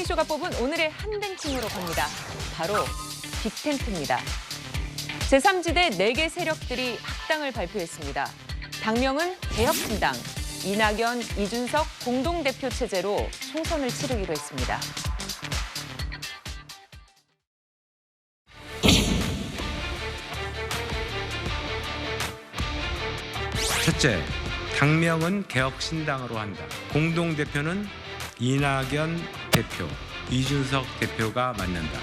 이슈가 뽑은 오늘의 한den층으로 갑니다. 바로 빅텐트입니다. 제3지대 4개 세력들이 합당을 발표했습니다. 당명은 개혁신당, 이낙연, 이준석 공동대표 체제로 총선을 치르기로 했습니다. 첫째, 당명은 개혁신당으로 한다. 공동대표는 이낙연 대표, 이준석 대표가 맡는다.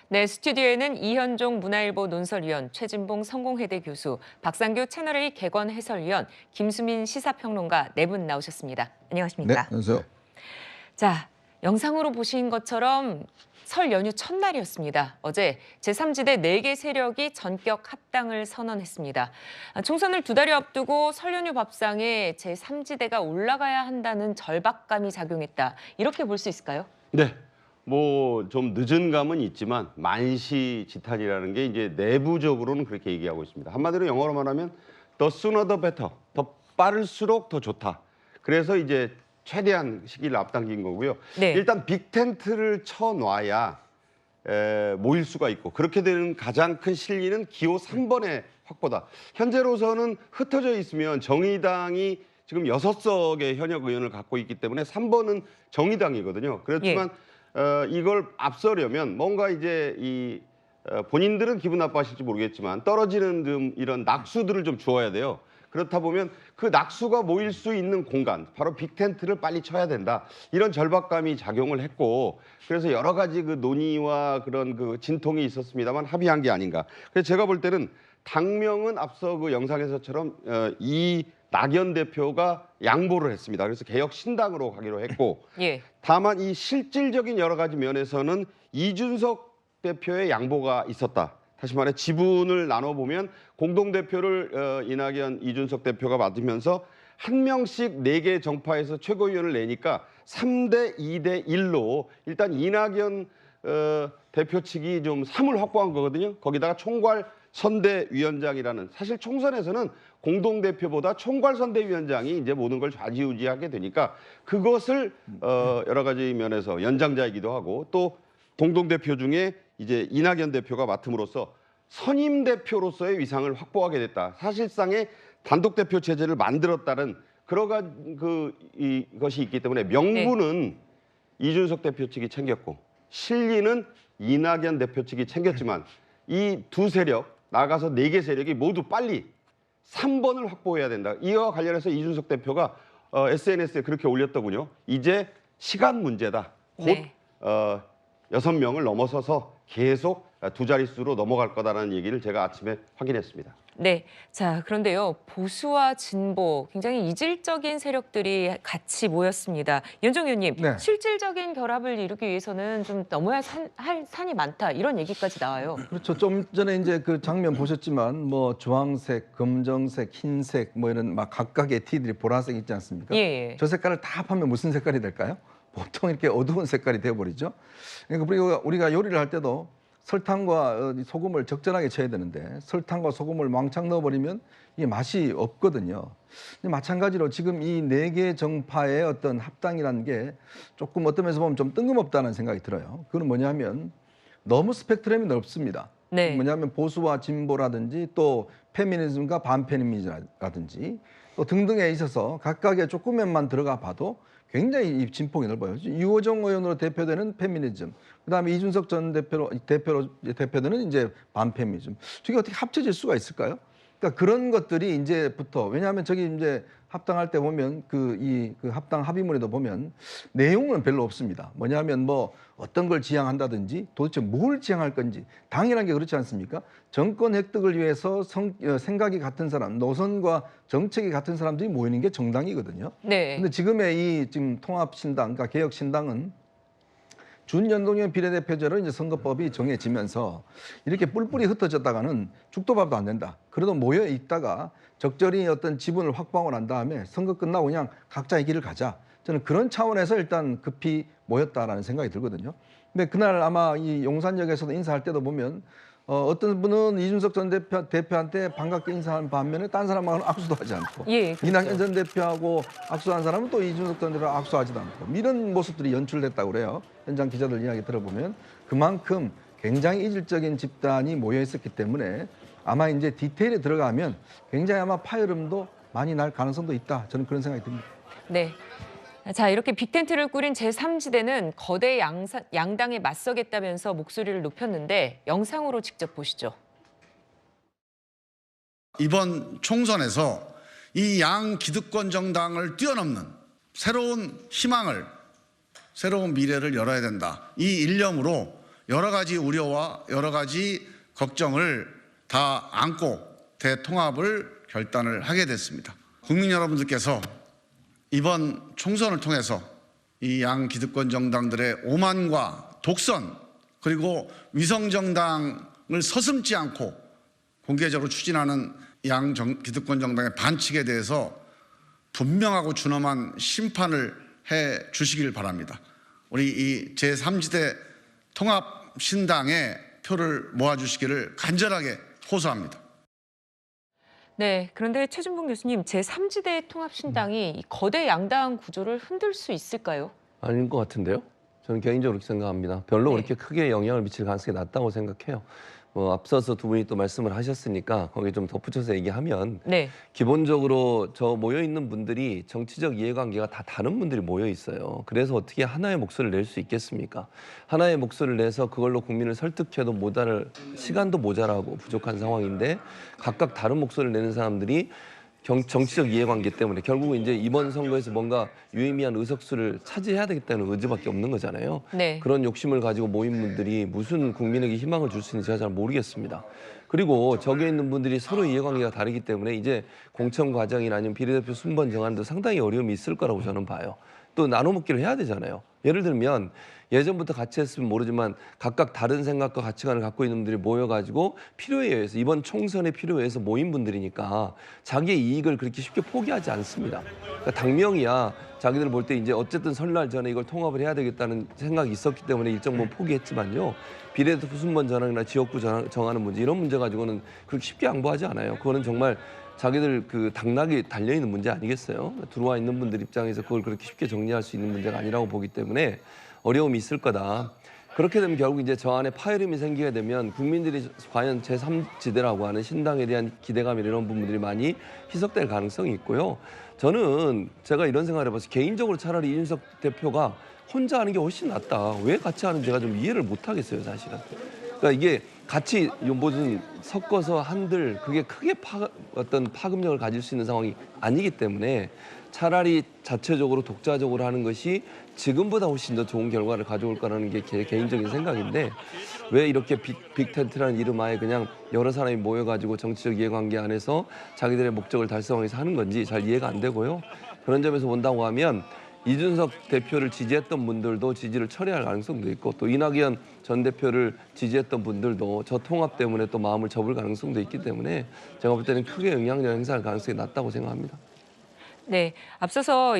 네, 스튜디오에는 이현종 문화일보 논설위원, 최진봉 성공회대 교수, 박상규 채널A 개건 해설위원, 김수민 시사평론가 네 분 나오셨습니다. 안녕하십니까? 네, 안녕하세요. 자, 영상으로 보신 것처럼 설 연휴 첫날이었습니다. 어제 제3지대 4개 세력이 전격 합당을 선언했습니다. 총선을 2달여 앞두고 설 연휴 밥상에 제3지대가 올라가야 한다는 절박감이 작용했다. 이렇게 볼 수 있을까요? 네. 뭐 좀 늦은 감은 있지만 만시지탄이라는 게 이제 내부적으로는 그렇게 얘기하고 있습니다. 한마디로 영어로 말하면 the sooner the better, 더 빠를수록 더 좋다. 그래서 이제 최대한 시기를 앞당긴 거고요. 네. 일단 빅텐트를 쳐놔야 모일 수가 있고 그렇게 되는 가장 큰 실리는 기호 3번의 확보다. 현재로서는 흩어져 있으면 정의당이 지금 6석의 현역 의원을 갖고 있기 때문에 3번은 정의당이거든요. 그렇지만 이걸 앞서려면 뭔가 이제 본인들은 기분 나빠하실지 모르겠지만 떨어지는 좀 이런 낙수들을 좀 주어야 돼요. 그렇다 보면 그 낙수가 모일 수 있는 공간, 바로 빅텐트를 빨리 쳐야 된다. 이런 절박감이 작용을 했고, 그래서 여러 가지 그 논의와 그런 그 진통이 있었습니다만 합의한 게 아닌가. 그래서 제가 볼 때는 당명은 앞서 그 영상에서처럼 이낙연 대표가 양보를 했습니다. 그래서 개혁신당으로 가기로 했고, 예. 다만 이 실질적인 여러 가지 면에서는 이준석 대표의 양보가 있었다. 다시 말해 지분을 나눠보면 공동대표를 이낙연, 이준석 대표가 맡으면서 한 명씩 4개 정파에서 최고위원을 내니까 3대 2대 1로 일단 이낙연 대표 측이 좀 3을 확보한 거거든요. 거기다가 총괄 선대위원장이라는, 사실 총선에서는 공동대표보다 총괄 선대위원장이 이제 모든 걸 좌지우지하게 되니까 그것을 여러 가지 면에서 연장자이기도 하고, 또 공동대표 중에 이제 이낙연 대표가 맡음으로써 선임 대표로서의 위상을 확보하게 됐다. 사실상의 단독 대표 체제를 만들었다는 이것이 있기 때문에 명분은 이준석 대표 측이 챙겼고 실리는 이낙연 대표 측이 챙겼지만 이 두 세력, 나가서 4개 세력이 모두 빨리 3번을 확보해야 된다. 이와 관련해서 이준석 대표가 SNS에 그렇게 올렸더군요. 이제 시간 문제다. 곧 6명을 넘어서서 계속 2자릿수로 넘어갈 거다라는 얘기를 제가 아침에 확인했습니다. 네. 자, 그런데요. 보수와 진보, 굉장히 이질적인 세력들이 같이 모였습니다. 이현종 의원님, 네. 실질적인 결합을 이루기 위해서는 좀 넘어야 할 산이 많다. 이런 얘기까지 나와요. 그렇죠. 좀 전에 이제 그 장면 보셨지만 뭐 주황색, 검정색, 흰색 뭐 이런 막 각각의 티들이 보라색 있지 않습니까? 예. 저 색깔을 다 합하면 무슨 색깔이 될까요? 보통 이렇게 어두운 색깔이 되어버리죠. 그러니까 우리가 요리를 할 때도 설탕과 소금을 적절하게 쳐야 되는데 설탕과 소금을 왕창 넣어버리면 이게 맛이 없거든요. 마찬가지로 지금 이 4개 정파의 어떤 합당이라는 게 조금 어떤 면에서 보면 좀 뜬금없다는 생각이 들어요. 그건 뭐냐면 너무 스펙트럼이 넓습니다. 네. 뭐냐면 보수와 진보라든지 또 페미니즘과 반페미니즘이라든지 또 등등에 있어서 각각의 조금만 들어가 봐도 굉장히 이 진폭이 넓어요. 유호정 의원으로 대표되는 페미니즘, 그다음에 이준석 전 대표되는 이제 반페미니즘. 저게 어떻게 합쳐질 수가 있을까요? 그러니까 그런 것들이 이제부터, 왜냐하면 저기 이제 합당할 때 보면 그 합당 합의문에도 보면 내용은 별로 없습니다. 뭐냐면 뭐 어떤 걸 지향한다든지 도대체 뭘 지향할 건지, 당이라는 게 그렇지 않습니까? 정권 획득을 위해서 생각이 같은 사람, 노선과 정책이 같은 사람들이 모이는 게 정당이거든요. 네. 근데 지금의 지금 통합신당, 그러니까 개혁신당은 준연동형 비례대표제로 이제 선거법이 정해지면서 이렇게 뿔뿔이 흩어졌다가는 죽도 밥도 안 된다. 그래도 모여 있다가 적절히 어떤 지분을 확보하고 난 다음에 선거 끝나고 그냥 각자의 길을 가자. 저는 그런 차원에서 일단 급히 모였다라는 생각이 들거든요. 근데 그날 아마 이 용산역에서도 인사할 때도 보면 어떤 분은 이준석 전 대표한테 반갑게 인사하는 반면에 딴 사람하고는 악수도 하지 않고 예, 그렇죠. 이낙연 전 대표하고 악수한 사람은 또 이준석 전 대표하고 악수하지도 않고 이런 모습들이 연출됐다고 그래요. 현장 기자들 이야기 들어보면 그만큼 굉장히 이질적인 집단이 모여 있었기 때문에 아마 이제 디테일에 들어가면 굉장히 아마 파열음도 많이 날 가능성도 있다. 저는 그런 생각이 듭니다. 네. 자, 이렇게 빅텐트를 꾸린 제3지대는 거대 양당에 맞서겠다면서 목소리를 높였는데 영상으로 직접 보시죠. 이번 총선에서 이 양 기득권 정당을 뛰어넘는 새로운 희망을, 새로운 미래를 열어야 된다. 이 일념으로 여러 가지 우려와 여러 가지 걱정을 다 안고 대통합을 결단을 하게 됐습니다. 국민 여러분들께서 이번 총선을 통해서 이 양 기득권 정당들의 오만과 독선 그리고 위성 정당을 서슴지 않고 공개적으로 추진하는 양 기득권 정당의 반칙에 대해서 분명하고 준엄한 심판을 해 주시길 바랍니다. 우리 이 제3지대 통합신당의 표를 모아주시기를 간절하게 호소합니다. 네, 그런데 최준봉 교수님, 제3지대 통합신당이 이 거대 양당 구조를 흔들 수 있을까요? 아닌 것 같은데요. 저는 개인적으로 그렇게 생각합니다. 별로 네. 그렇게 크게 영향을 미칠 가능성이 낮다고 생각해요. 앞서서 두 분이 또 말씀을 하셨으니까 거기에 좀 덧붙여서 얘기하면 네. 기본적으로 저 모여 있는 분들이 정치적 이해관계가 다 다른 분들이 모여 있어요. 그래서 어떻게 하나의 목소리를 낼 수 있겠습니까? 하나의 목소리를 내서 그걸로 국민을 설득해도 모자랄 시간도 모자라고 부족한 상황인데 각각 다른 목소리를 내는 사람들이 정치적 이해관계 때문에 결국은 이제 이번 선거에서 뭔가 유의미한 의석수를 차지해야 되겠다는 의지밖에 없는 거잖아요. 네. 그런 욕심을 가지고 모인 분들이 무슨 국민에게 희망을 줄 수 있는지 제가 잘 모르겠습니다. 그리고 저기에 있는 분들이 서로 이해관계가 다르기 때문에 이제 공천 과정이나 아니면 비례대표 순번 정하는 데 상당히 어려움이 있을 거라고 저는 봐요. 또 나눠먹기를 해야 되잖아요. 예를 들면 예전부터 같이 했으면 모르지만 각각 다른 생각과 가치관을 갖고 있는 분들이 모여가지고 필요에 의해서 이번 총선의 필요에 의해서 모인 분들이니까 자기의 이익을 그렇게 쉽게 포기하지 않습니다. 그러니까 당명이야 자기들 볼 때 이제 어쨌든 설날 전에 이걸 통합을 해야 되겠다는 생각이 있었기 때문에 일정 부분 포기했지만요. 비례대표 순번 전환이나 지역구 정하는 문제 이런 문제 가지고는 그렇게 쉽게 양보하지 않아요. 그거는 정말 자기들 그 당락이 달려있는 문제 아니겠어요? 들어와 있는 분들 입장에서 그걸 그렇게 쉽게 정리할 수 있는 문제가 아니라고 보기 때문에 어려움이 있을 거다. 그렇게 되면 결국 이제 저 안에 파열음이 생기게 되면 국민들이 과연 제3지대라고 하는 신당에 대한 기대감이나 이런 부분들이 많이 희석될 가능성이 있고요. 저는 제가 이런 생각을 해봐서 개인적으로 차라리 이준석 대표가 혼자 하는 게 훨씬 낫다. 왜 같이 하는지 제가 좀 이해를 못 하겠어요, 사실은. 그러니까 이게 같이 무슨 섞어서 한들 그게 크게 어떤 파급력을 가질 수 있는 상황이 아니기 때문에 차라리 자체적으로 독자적으로 하는 것이 지금보다 훨씬 더 좋은 결과를 가져올 거라는 게 제 개인적인 생각인데 왜 이렇게 빅텐트라는 이름 하에 그냥 여러 사람이 모여가지고 정치적 이해관계 안에서 자기들의 목적을 달성하기 위해서 하는 건지 잘 이해가 안 되고요. 그런 점에서 본다고 하면 이준석 대표를 지지했던 분들도 지지를 철회할 가능성도 있고 또 이낙연 전 대표를 지지했던 분들도 저 통합 때문에 또 마음을 접을 가능성도 있기 때문에 제가 볼 때는 크게 영향력을 행사할 가능성이 낮다고 생각합니다. 네, 앞서서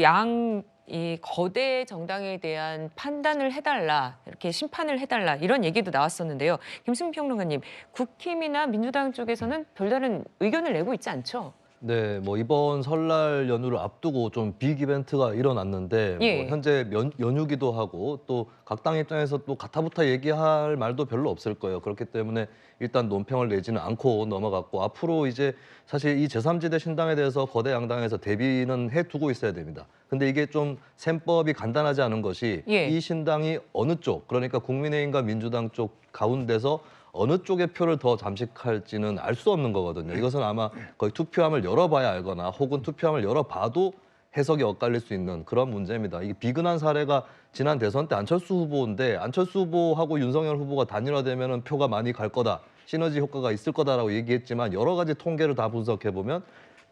이 거대 정당에 대한 판단을 해달라, 이렇게 심판을 해달라 이런 얘기도 나왔었는데요. 김승민 평론가님, 국힘이나 민주당 쪽에서는 별다른 의견을 내고 있지 않죠? 네, 뭐 이번 설날 연휴를 앞두고 좀 빅 이벤트가 일어났는데 예. 뭐 현재 연휴기도 하고 또 각 당 입장에서 또 가타부타 얘기할 말도 별로 없을 거예요. 그렇기 때문에 일단 논평을 내지는 않고 넘어갔고 앞으로 이제 사실 이 제3지대 신당에 대해서 거대 양당에서 대비는 해두고 있어야 됩니다. 근데 이게 좀 셈법이 간단하지 않은 것이 예. 이 신당이 어느 쪽, 그러니까 국민의힘과 민주당 쪽 가운데서 어느 쪽의 표를 더 잠식할지는 알 수 없는 거거든요. 이것은 아마 거의 투표함을 열어봐야 알거나 혹은 투표함을 열어봐도 해석이 엇갈릴 수 있는 그런 문제입니다. 이게 비근한 사례가 지난 대선 때 안철수 후보인데 안철수 후보하고 윤석열 후보가 단일화되면 표가 많이 갈 거다. 시너지 효과가 있을 거다라고 얘기했지만 여러 가지 통계를 다 분석해보면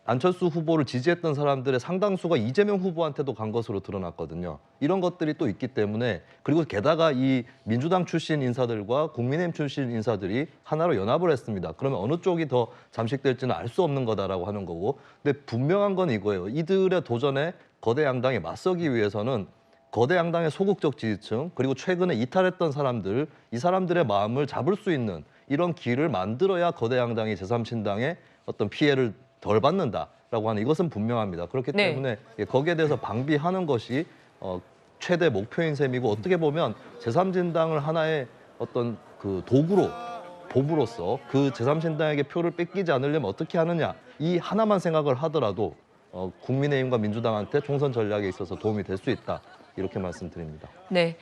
안철수 후보를 지지했던 사람들의 상당수가 이재명 후보한테도 간 것으로 드러났거든요. 이런 것들이 또 있기 때문에 그리고 게다가 이 민주당 출신 인사들과 국민의힘 출신 인사들이 하나로 연합을 했습니다. 그러면 어느 쪽이 더 잠식될지는 알 수 없는 거다라고 하는 거고 근데 분명한 건 이거예요. 이들의 도전에 거대 양당에 맞서기 위해서는 거대 양당의 소극적 지지층 그리고 최근에 이탈했던 사람들 이 사람들의 마음을 잡을 수 있는 이런 길을 만들어야 거대 양당이 제3신당의 어떤 피해를 덜 받는다라고 하는 이것은 분명합니다. 그렇기 네. 때문에 거기에 대해서 방비하는 것이 최대 목표인 셈이고 어떻게 보면 제3신당을 하나의 어떤 그 도구로 보부로서 그 제3신당에게 표를 뺏기지 않으려면 어떻게 하느냐 이 하나만 생각을 하더라도 국민의힘과 민주당한테 총선 전략에 있어서 도움이 될 수 있다 이렇게 말씀드립니다. 네.